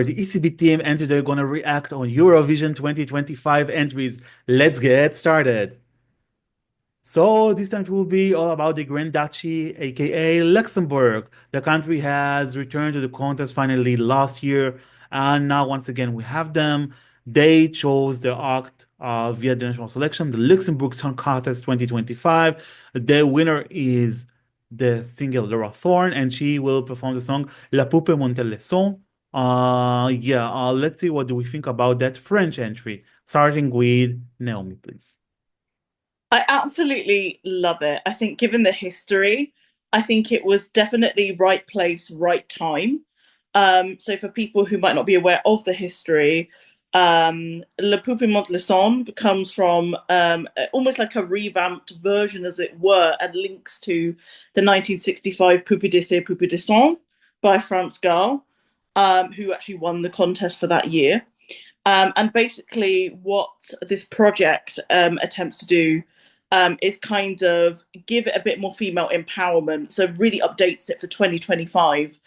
the ECB team, and they're gonna react on Eurovision 2025 entries. Let's get started. So this time it will be all about the Grand Duchy, aka Luxembourg. The country has returned to the contest finally last year, and now once again we have them. They chose the act via the national selection, the Luxembourg Song Contest 2025. The winner is the singer Laura Thorn, and she will perform the song La Poupée Monte Le Son. Let's see what do we think about that French entry. Starting with Naomi, please. I absolutely love it. I think, given the history, I think it was definitely right place, right time. So, for people who might not be aware of the history, Le Poupée Monte Le Son comes from almost like a revamped version, as it were, and links to the 1965 Poupée d'Essai, Poupée de Son by France Gall, who actually won the contest for that year. And basically, what this project attempts to do is kind of give it a bit more female empowerment. So, really updates it for 2025.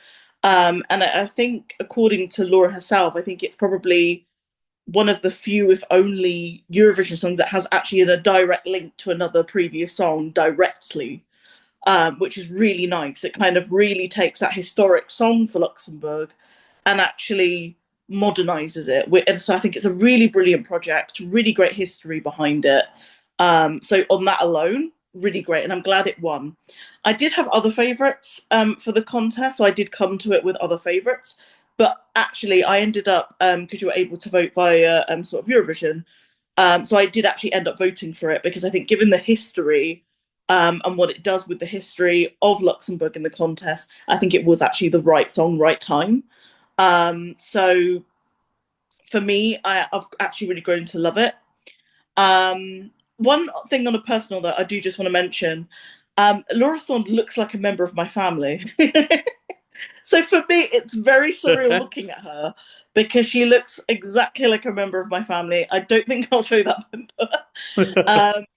And I think, according to Laura herself, I think it's probably one of the few, if only, Eurovision songs that has actually a direct link to another previous song directly, which is really nice. It kind of really takes that historic song for Luxembourg and actually modernizes it. And so I think it's a really brilliant project, really great history behind it. So on that alone, really great, and I'm glad it won. I did have other favourites for the contest, so I did come to it with other favourites. But actually, I ended up because you were able to vote via sort of Eurovision. So I did actually end up voting for it because I think, given the history and what it does with the history of Luxembourg in the contest, I think it was actually the right song, right time. So for me, I've actually really grown to love it. One thing on a personal note, I do just want to mention, Laura Thorne looks like a member of my family. So for me, it's very surreal looking at her because she looks exactly like a member of my family. I don't think I'll show that member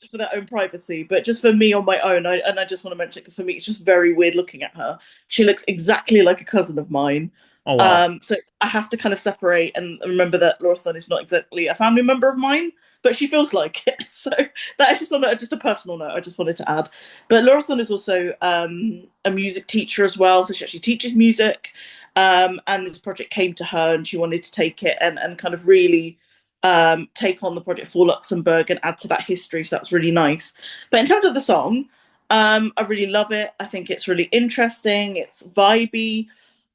for their own privacy, but just for me on my own, and I just want to mention it because for me, it's just very weird looking at her. She looks exactly like a cousin of mine. Oh wow. So I have to kind of separate and remember that Laura Thorne is not exactly a family member of mine, but she feels like it. So that is just a personal note I just wanted to add. But Laura Thorne is also a music teacher as well, so she actually teaches music. And this project came to her, and she wanted to take it and kind of really take on the project for Luxembourg and add to that history. So that's really nice. But in terms of the song, I really love it. I think it's really interesting. It's vibey.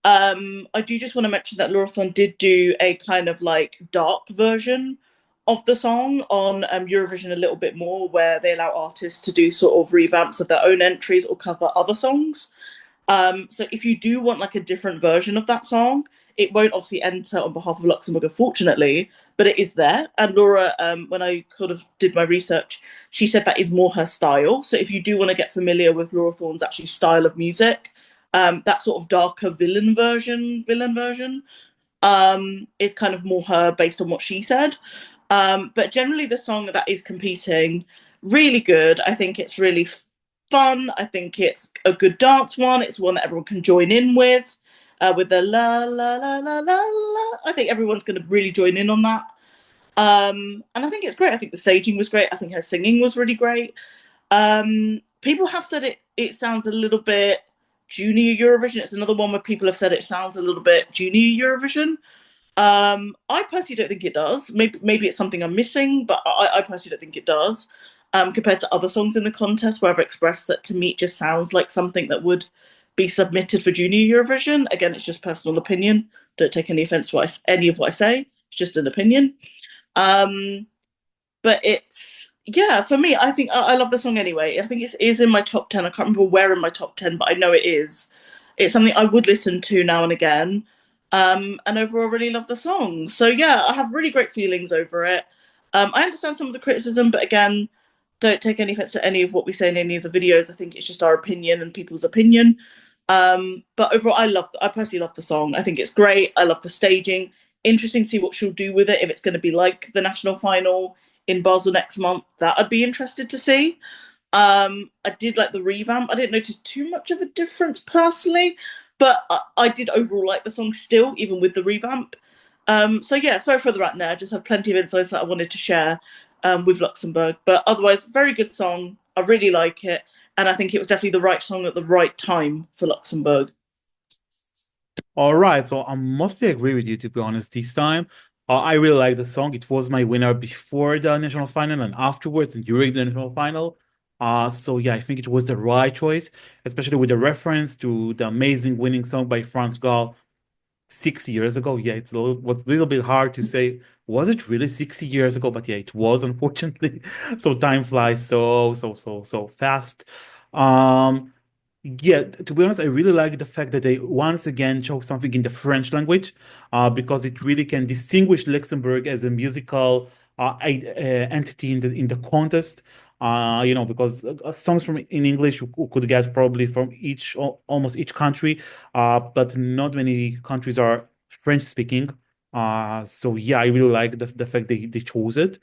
I do just want to mention that Laura Thorne did do a kind of like dark version of the song on Eurovision a little bit more, where they allow artists to do sort of revamps of their own entries or cover other songs. So if you do want like a different version of that song, it won't obviously enter on behalf of Luxembourg, unfortunately, but it is there. And Laura, when I kind of did my research, she said that is more her style. So if you do want to get familiar with Laura Thorne's actually style of music, that sort of darker villain version is kind of more her based on what she said. But generally, the song that is competing, really good. I think it's really fun. I think it's a good dance one. It's one that everyone can join in with the la la la la la la. I think everyone's going to really join in on that. And I think it's great. I think the staging was great. I think her singing was really great. People have said it sounds a little bit junior Eurovision. It's another one where people have said it sounds a little bit junior Eurovision. I personally don't think it does. Maybe it's something I'm missing, but I personally don't think it does. Compared to other songs in the contest, where I've expressed that to me it just sounds like something that would be submitted for junior Eurovision. Again, it's just personal opinion. Don't take any offense to any of what I say. It's just an opinion. Um, but it's yeah, for me, I think I love the song anyway. I think it is in my top 10. I can't remember where in my top 10, but I know it is. It's something I would listen to now and again. And overall really love the song. So yeah, I have really great feelings over it. I understand some of the criticism, but again, don't take any offense to any of what we say in any of the videos. I think it's just our opinion and people's opinion. But overall, I personally love the song. I think it's great. I love the staging. Interesting to see what she'll do with it, if it's going to be like the national final in Basel next month. That I'd be interested to see. I did like the revamp. I didn't notice too much of a difference personally, but I did overall like the song still, even with the revamp. So yeah, sorry for the rant there. I just have plenty of insights that I wanted to share with Luxembourg. But otherwise, very good song. I really like it, and I think it was definitely the right song at the right time for Luxembourg. All right, so I mostly agree with you to be honest this time. I really like the song. It was my winner before the national final and afterwards and during the national final. So yeah, I think it was the right choice, especially with the reference to the amazing winning song by France Gall 6 years ago. Yeah, was a little bit hard to say. Was it really 60 years ago? But yeah, it was unfortunately. So time flies so fast. Um, yeah, to be honest, I really like the fact that they once again show something in the French language, because it really can distinguish Luxembourg as a musical entity in the contest. Because songs from in English you could get probably from almost each country, but not many countries are French speaking. So yeah, I really like the fact they chose it.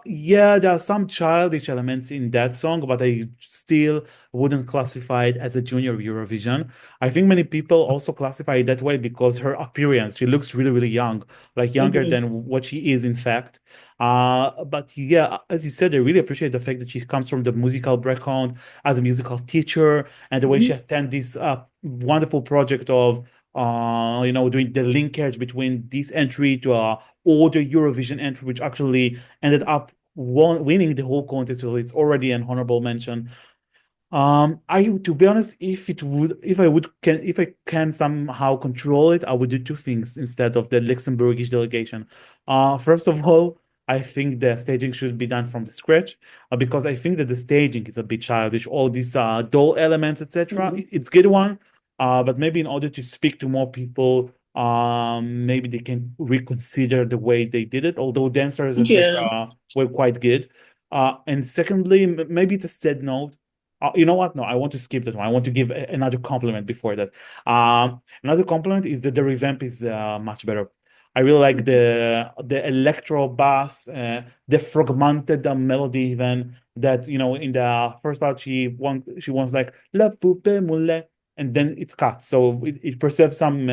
Yeah, there are some childish elements in that song, but I still wouldn't classify it as a junior Eurovision. I think many people also classify it that way because her appearance, she looks really, really young, like younger Mhm. than what she is in fact. But yeah, as you said, I really appreciate the fact that she comes from the musical background as a musical teacher and the way she Mhm. attend this wonderful project of doing the linkage between this entry to a older Eurovision entry, which actually ended up winning the whole contest. So it's already an honorable mention. To be honest, if I can somehow control it, I would do two things instead of the Luxembourgish delegation. First of all, I think the staging should be done from the scratch, because I think that the staging is a bit childish. All these doll elements, etc. Mhm. It's good one, but maybe in order to speak to more people, maybe they can reconsider the way they did it. Although dancers, Yeah. etc., were quite good. And secondly, maybe it's a sad note. You know what? No, I want to skip that one. I want to give another compliment before that. Another compliment is that the revamp is much better. I really like the electro bass, the fragmented melody, even that in the first part she wants like la poupée moule, and then it's cut, so it preserves some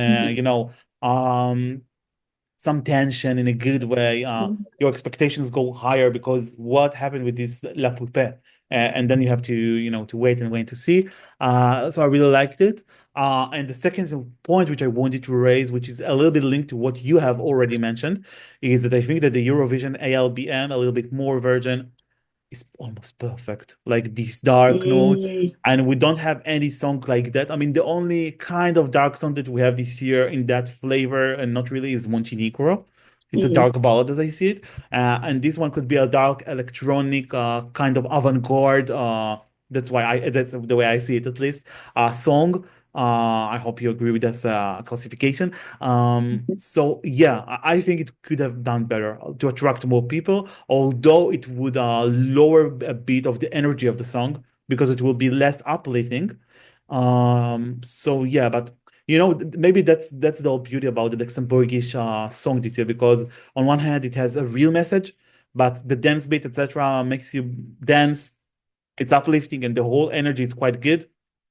tension in a good way. Mhm. Your expectations go higher because what happened with this La Poupée? And then you have to, to wait and wait to see. So I really liked it. And the second point which I wanted to raise, which is a little bit linked to what you have already mentioned, is that I think that the Eurovision ALBM, a little bit more version, is almost perfect. Like these dark notes, Mm. and we don't have any song like that. I mean, the only kind of dark song that we have this year in that flavor, and not really, is Montenegro. It's a Mhm. dark ballad as I see it, and this one could be a dark electronic kind of avant-garde. That's the way I see it, at least. Song. I hope you agree with this classification. So yeah, I think it could have done better to attract more people, although it would lower a bit of the energy of the song because it will be less uplifting. So yeah, but maybe that's the whole beauty about the Luxembourgish song this year, because on one hand it has a real message, but the dance beat, etc., makes you dance. It's uplifting and the whole energy is quite good.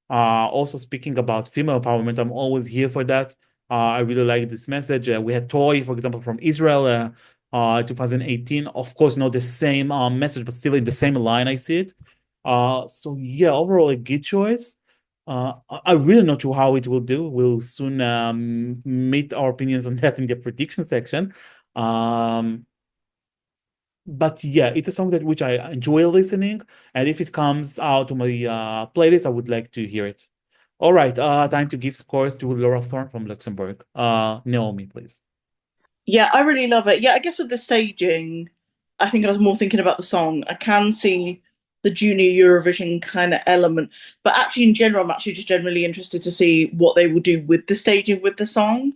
Also speaking about female empowerment, I'm always here for that. I really like this message. We had Toy, for example, from Israel, 2018. Of course, not the same message, but still in the same line, I see it. So yeah, overall a good choice. I'm really not sure how it will do. We'll soon meet our opinions on that in the prediction section. Um, but yeah, it's a song that which I enjoy listening, and if it comes out to my playlist, I would like to hear it. All right, time to give scores to Laura Thorn from Luxembourg. Naomi, please. Yeah, I really love it. Yeah, I guess with the staging, I think I was more thinking about the song. I can see the junior Eurovision kind of element, but actually, in general, I'm actually just generally interested to see what they will do with the staging with the song,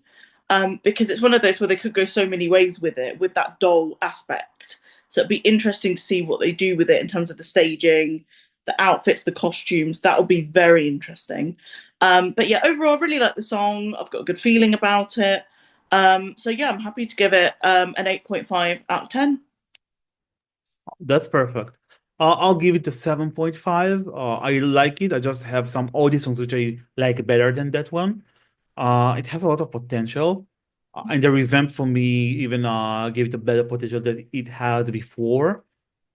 because it's one of those where they could go so many ways with it, with that doll aspect. So it'd be interesting to see what they do with it in terms of the staging, the outfits, the costumes. That will be very interesting. But yeah, overall, I really like the song. I've got a good feeling about it. So yeah, I'm happy to give it an 8.5 out of 10. That's perfect. I'll give it a 7.5. I like it. I just have some audio songs which I like better than that one. It has a lot of potential. And the revamp for me even gave it a better potential that it had before.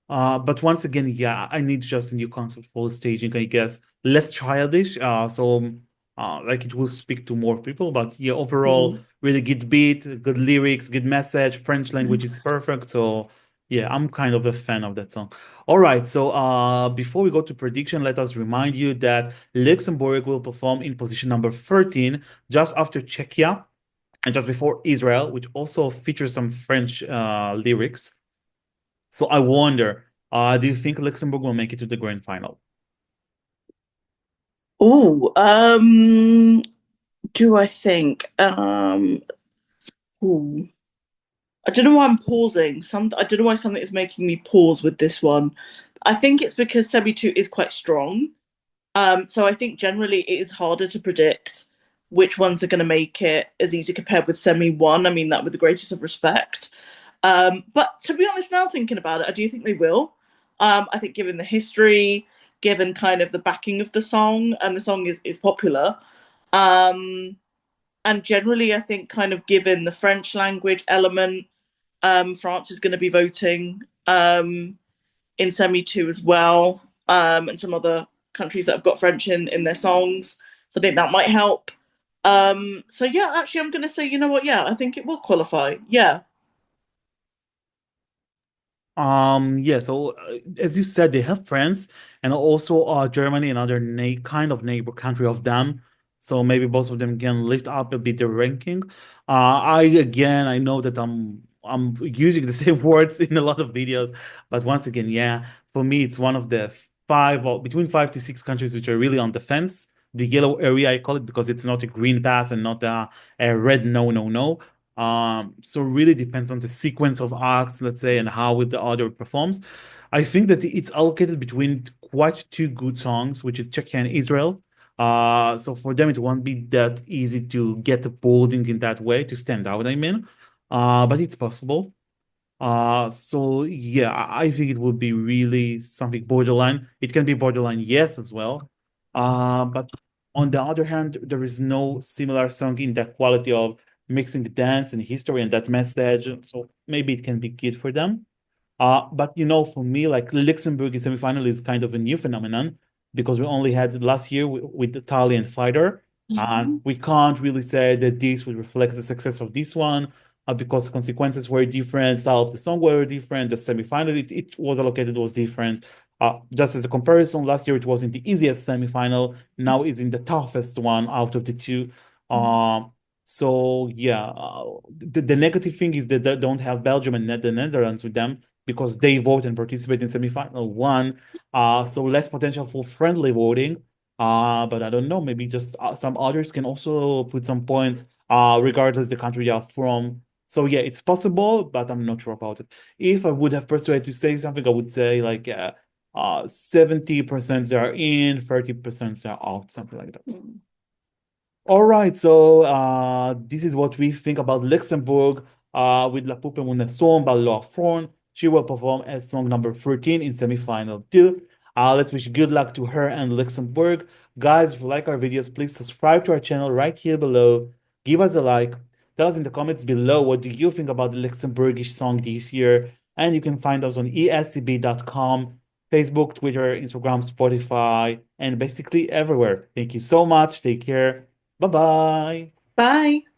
But once again, yeah, I need just a new concept for staging, I guess. Less childish, like it will speak to more people. But yeah, overall, Mm. really good beat, good lyrics, good message. French language is perfect. So yeah, I'm kind of a fan of that song. All right, so before we go to prediction, let us remind you that Luxembourg will perform in position number 13, just after Czechia and just before Israel, which also features some French lyrics. So I wonder, do you think Luxembourg will make it to the grand final? Oh, do I think? Ooh. I don't know why I'm pausing. I don't know why something is making me pause with this one. I think it's because semi two is quite strong. So I think generally it is harder to predict which ones are going to make it as easy compared with semi one. I mean that with the greatest of respect. But to be honest, now thinking about it, I do think they will. I think given the history, given kind of the backing of the song, and the song is popular. Um, and generally, I think kind of given the French language element, France is going to be voting in semi two as well, and some other countries that have got French in their songs. So I think that might help. So yeah, actually, I'm going to say, you know what? Yeah, I think it will qualify. Yeah. Yeah, so as you said, they have France and also Germany, another na kind of neighbor country of them. So maybe both of them can lift up a bit the ranking. I know that I'm using the same words in a lot of videos, but once again, yeah, for me it's one of the five or between 5 to 6 countries which are really on the fence. The yellow area I call it because it's not a green pass and not a red no no no. So really depends on the sequence of acts, let's say, and how the other performs. I think that it's allocated between quite two good songs, which is Czechia and Israel. So for them, it won't be that easy to get a bolding in that way to stand out, I mean. But it's possible. So yeah, I think it would be really something borderline. It can be borderline, yes, as well. But on the other hand, there is no similar song in that quality of mixing dance and history and that message. So maybe it can be good for them. But for me, like Luxembourg in semifinal is kind of a new phenomenon because we only had last year with the Italian fighter, and we can't really say that this would reflect the success of this one because the consequences were different, style of the song were different, the semifinal it was allocated was different. Just as a comparison, last year it was in the easiest semifinal, now is in the toughest one out of the two. Um, so yeah, the negative thing is that they don't have Belgium and the Netherlands with them because they vote and participate in semifinal one. So less potential for friendly voting. But I don't know, maybe just some others can also put some points, regardless the country they are from. So yeah, it's possible, but I'm not sure about it. If I would have persuaded to say something, I would say like 70% they are in, 30% they are out, something like that. All right, so this is what we think about Luxembourg with La Poupée Monte Le Son by Thorn. She will perform as song number 13 in semi-final 2. Let's wish good luck to her and Luxembourg. Guys, if you like our videos, please subscribe to our channel right here below. Give us a like. Tell us in the comments below what do you think about the Luxembourgish song this year. And you can find us on escb.com, Facebook, Twitter, Instagram, Spotify, and basically everywhere. Thank you so much. Take care. Bye bye. Bye.